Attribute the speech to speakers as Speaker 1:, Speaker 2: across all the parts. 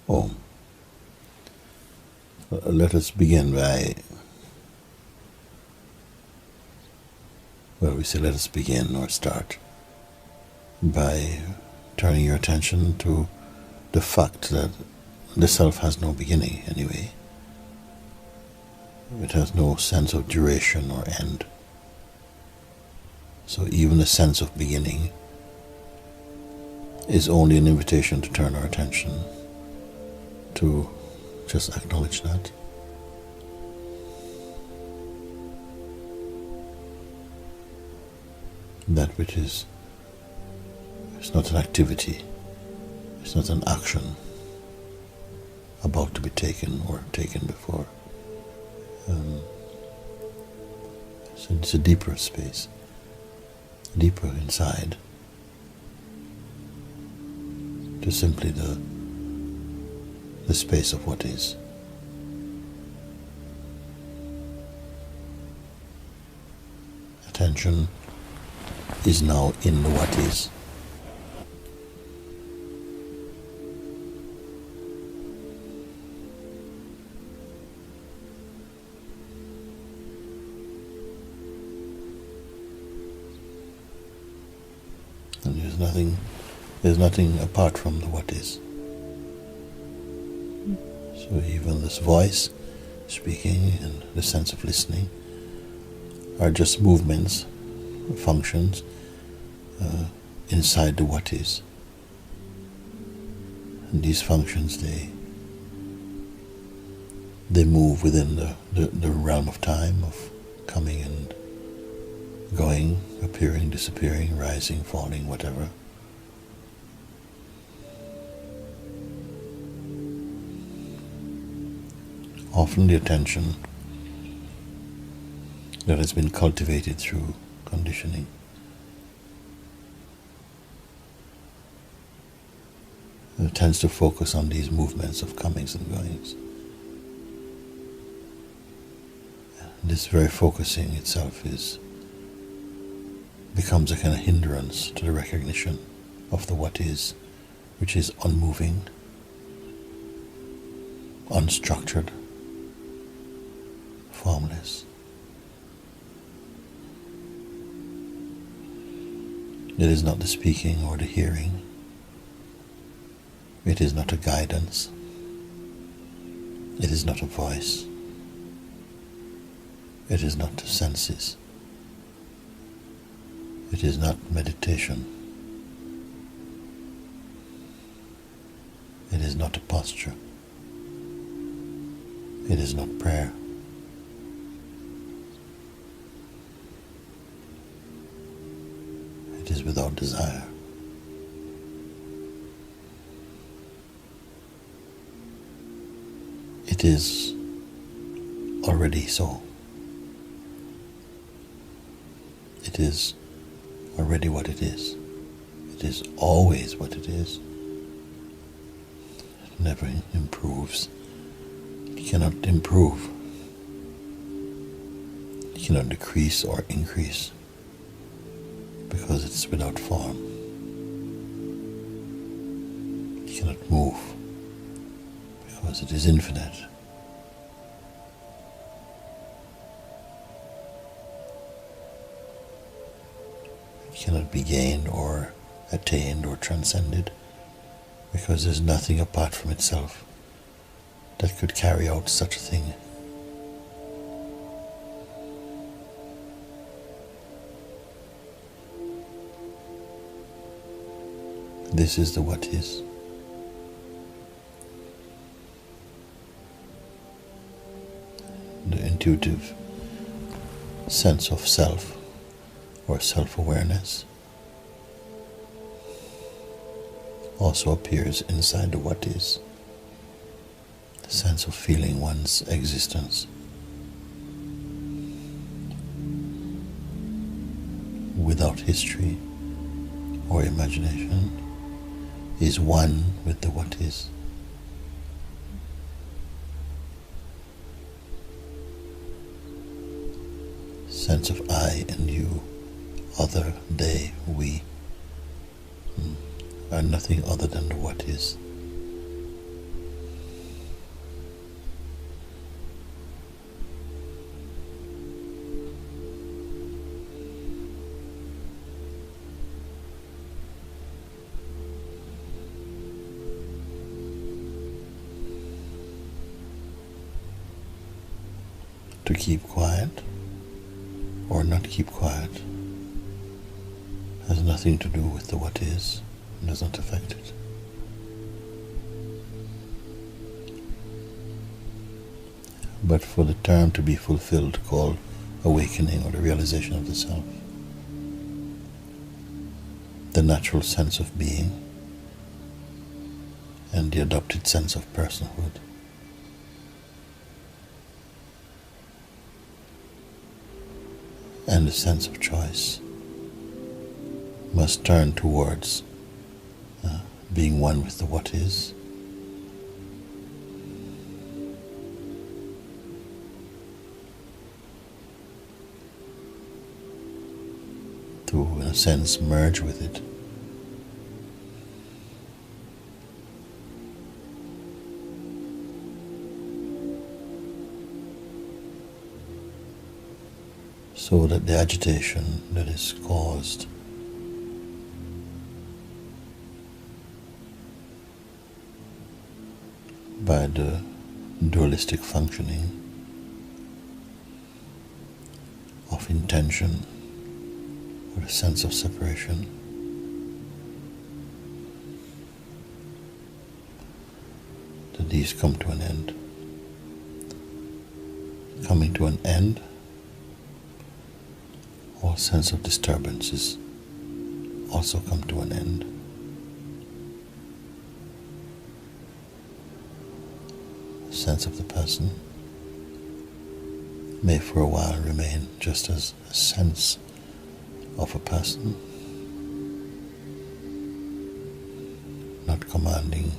Speaker 1: Oh, let us begin by, well, we say let us begin or start by turning your attention to the fact that the self has no beginning anyway. It has no sense of duration or end. So even the sense of beginning is only an invitation to turn our attention to just acknowledge that. That which is, it's not an activity, it's not an action about to be taken or taken before. So it's a deeper space, deeper inside, to simply the space of what is. Attention is now in the what is. And there's nothing apart from the what is. So even this voice speaking and the sense of listening are just movements, functions inside the what is. And these functions, they move within the realm of time, of coming and going, appearing, disappearing, rising, falling, whatever. Often the attention that has been cultivated through conditioning tends to focus on these movements of comings and goings. This very focusing itself becomes a kind of hindrance to the recognition of the what is, which is unmoving, unstructured, formless. It is not the speaking or the hearing. It is not a guidance. It is not a voice. It is not the senses. It is not meditation. It is not a posture. It is not prayer. It is without desire. It is already so. It is already what it is. It is always what it is. It never improves. It cannot improve. It cannot decrease or increase because it's without form. It cannot move because it is infinite. It cannot be gained or attained or transcended because there's nothing apart from itself that could carry out such a thing. This is the what is. The intuitive sense of self or self-awareness also appears inside the what is. The sense of feeling one's existence without history or imagination is one with the what is. Sense of I and you, other, they, we, are nothing other than the what is. to keep quiet or not keep quiet has nothing to do with the what is, and does not affect it. But for the term to be fulfilled, called awakening or the realization of the self, the natural sense of being and the adopted sense of personhood and the sense of choice must turn towards being one with the what is, to, in a sense, merge with it. So that the agitation that is caused by the dualistic functioning of intention or a sense of separation that these come to an end. Coming to an end, all sense of disturbances also come to an end. The sense of the person may for a while remain just as a sense of a person, not commanding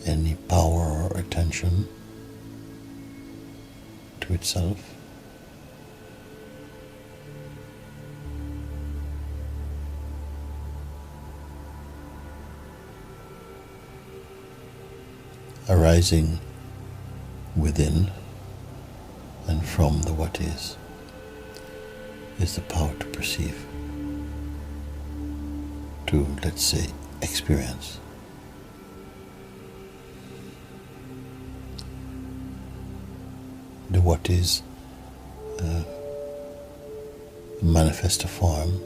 Speaker 1: any power or attention to itself. Arising within and from the what is the power to perceive, to, let's say, experience. The what is manifest a form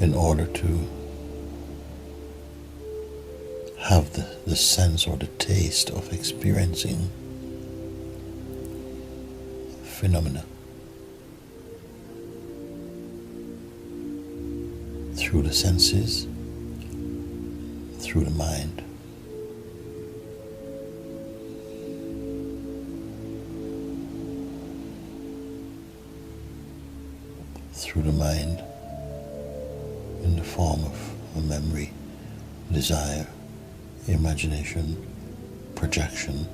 Speaker 1: in order to have the sense or the taste of experiencing phenomena through the senses, through the mind. Through the mind in the form of a memory, desire, imagination, projection,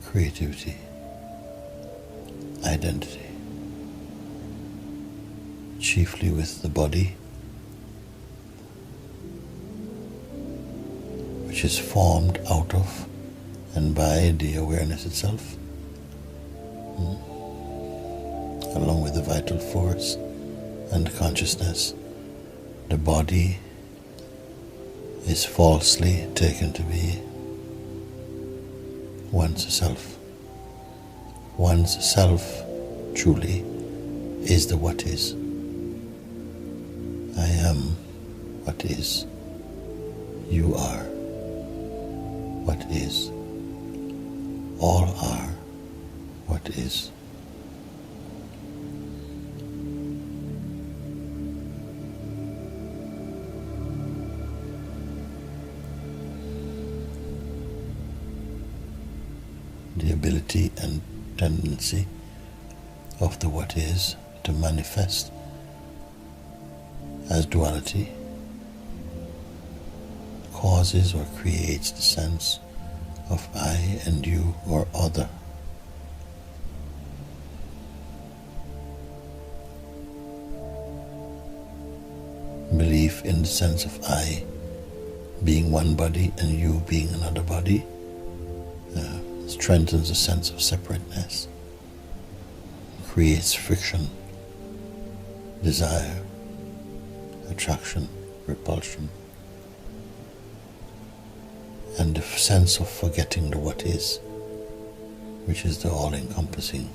Speaker 1: creativity, identity, chiefly with the body, which is formed out of and by the awareness itself, along with the vital force and the consciousness. The body is falsely taken to be one's self. One's self truly is the what is. I am what is. You are what is. All are what is. The ability and tendency of the what is to manifest as duality causes or creates the sense of I and you or other. Belief in the sense of I being one body and you being another body strengthens the sense of separateness creates friction, desire, attraction, repulsion, and the sense of forgetting the what is, which is the all-encompassing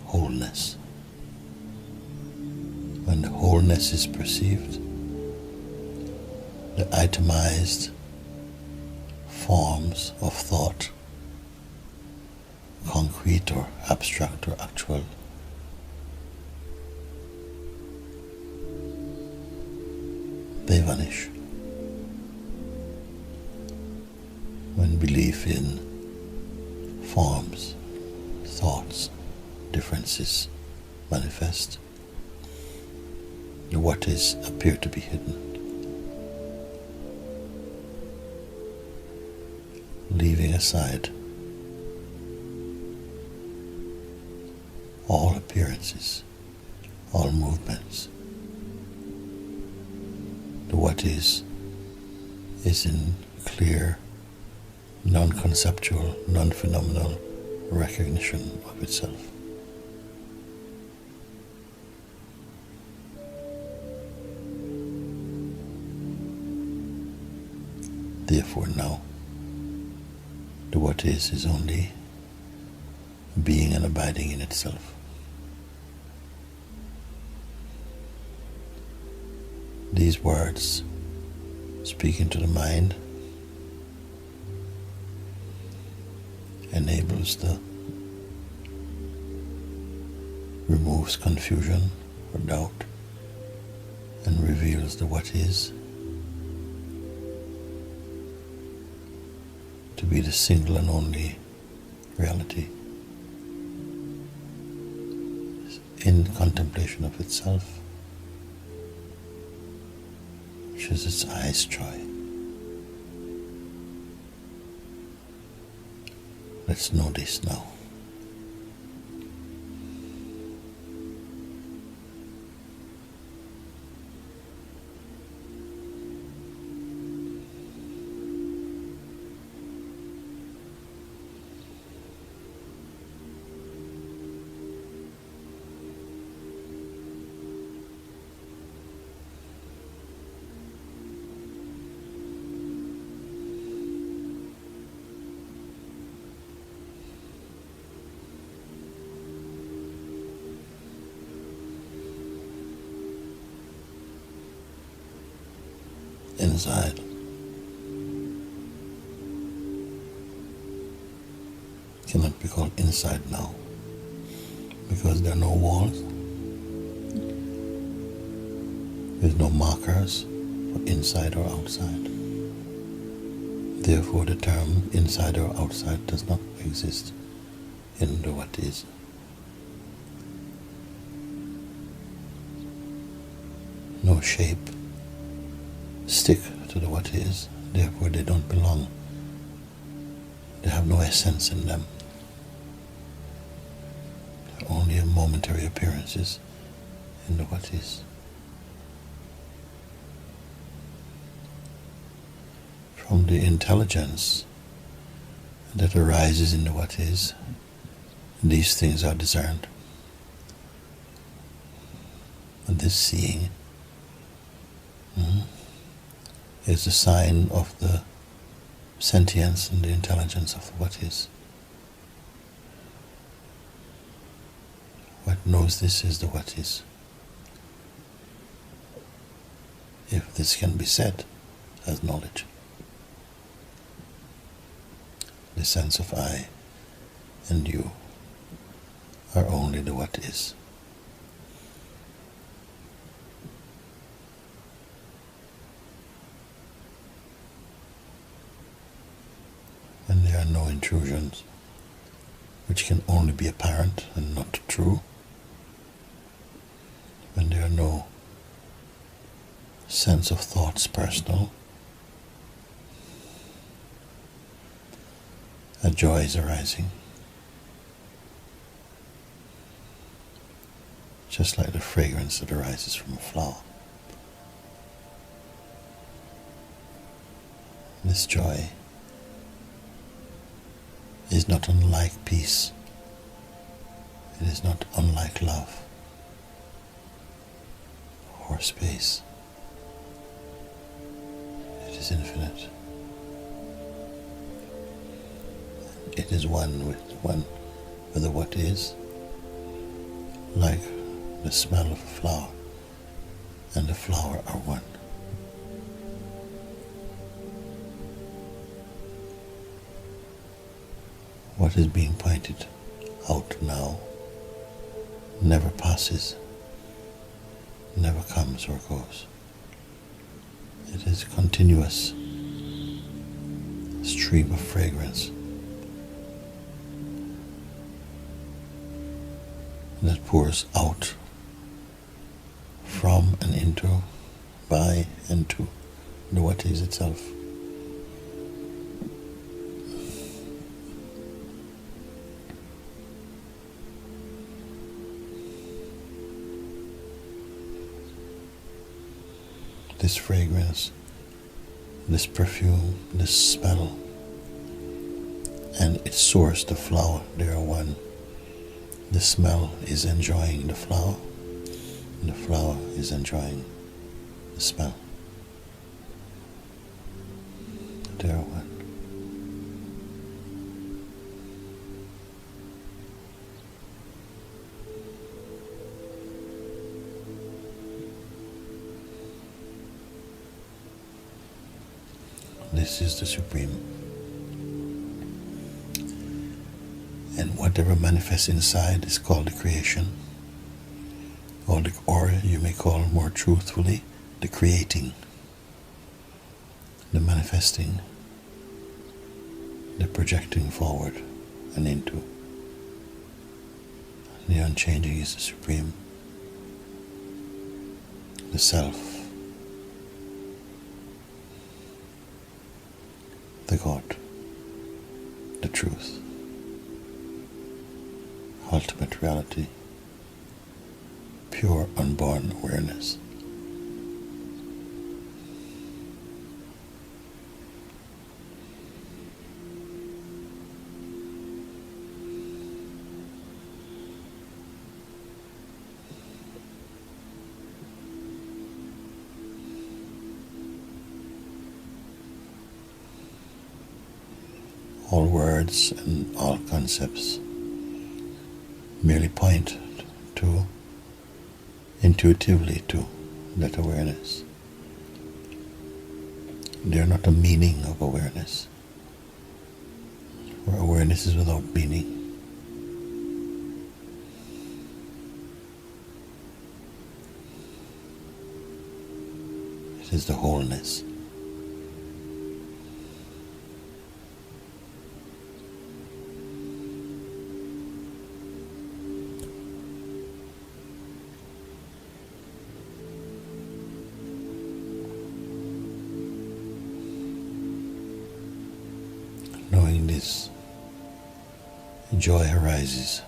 Speaker 1: wholeness. When the wholeness is perceived, the itemized forms of thought, concrete or abstract or actual, they vanish. When belief in forms, thoughts, differences manifest, the what is appear to be hidden, leaving aside all appearances, all movements. The what is in clear, non-conceptual, non-phenomenal recognition of itself. Therefore now, the what is only being and abiding in itself. These words speaking to the mind removes confusion or doubt and reveals the what is to be the single and only reality in contemplation of itself, which is its highest joy. Let's know this now. Inside, cannot be called inside now because there are no walls, there's no markers for inside or outside. Therefore the term inside or outside does not exist in the what is. No shape stick to the what is, therefore they don't belong. They have no essence in them. They're only momentary appearances in the what is. From the intelligence that arises in the what is, these things are discerned. And this seeing is a sign of the sentience and the intelligence of what is. What knows this is the what is. If this can be said as knowledge. The sense of I and you are only the what is. And there are no intrusions, which can only be apparent and not true. When there are no sense of thoughts personal, a joy is arising, just like the fragrance that arises from a flower. This joy is not unlike peace It is not unlike love or space. It is infinite. It is one with the what is, like the smell of a flower and the flower are one. What is being pointed out now never passes, never comes or goes. It is a continuous stream of fragrance that pours out from and into, by and to the what is itself. This fragrance, this perfume, this smell, and its source, the flower, they are one. The smell is enjoying the flower, and the flower is enjoying the smell. They are one. This is the Supreme. And whatever manifests inside is called the creation, or you may call more truthfully, the creating, the manifesting, the projecting forward and into. The unchanging is the Supreme, the Self, the God, the truth, ultimate reality, pure unborn awareness. All words and all concepts merely point to, intuitively to, that awareness. They are not a meaning of awareness, for awareness is without meaning. It is the wholeness. Knowing this, joy arises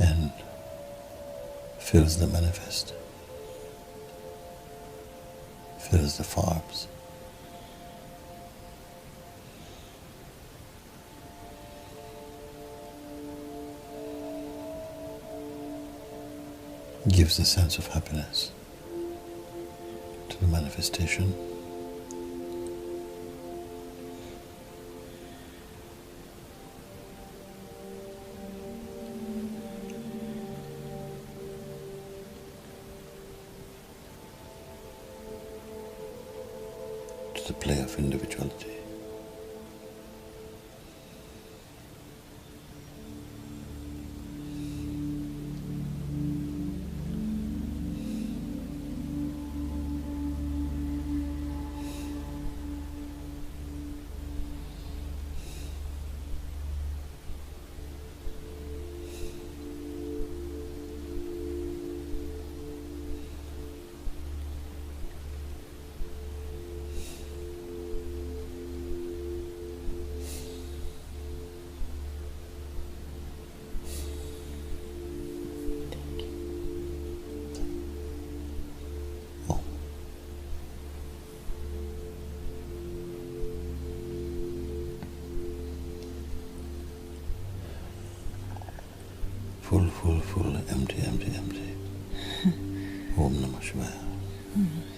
Speaker 1: and fills the manifest, fills the forms. Gives the sense of happiness to the manifestation. The play of individuality. Full, full, full, empty, empty, empty. Om Namah Shivaya.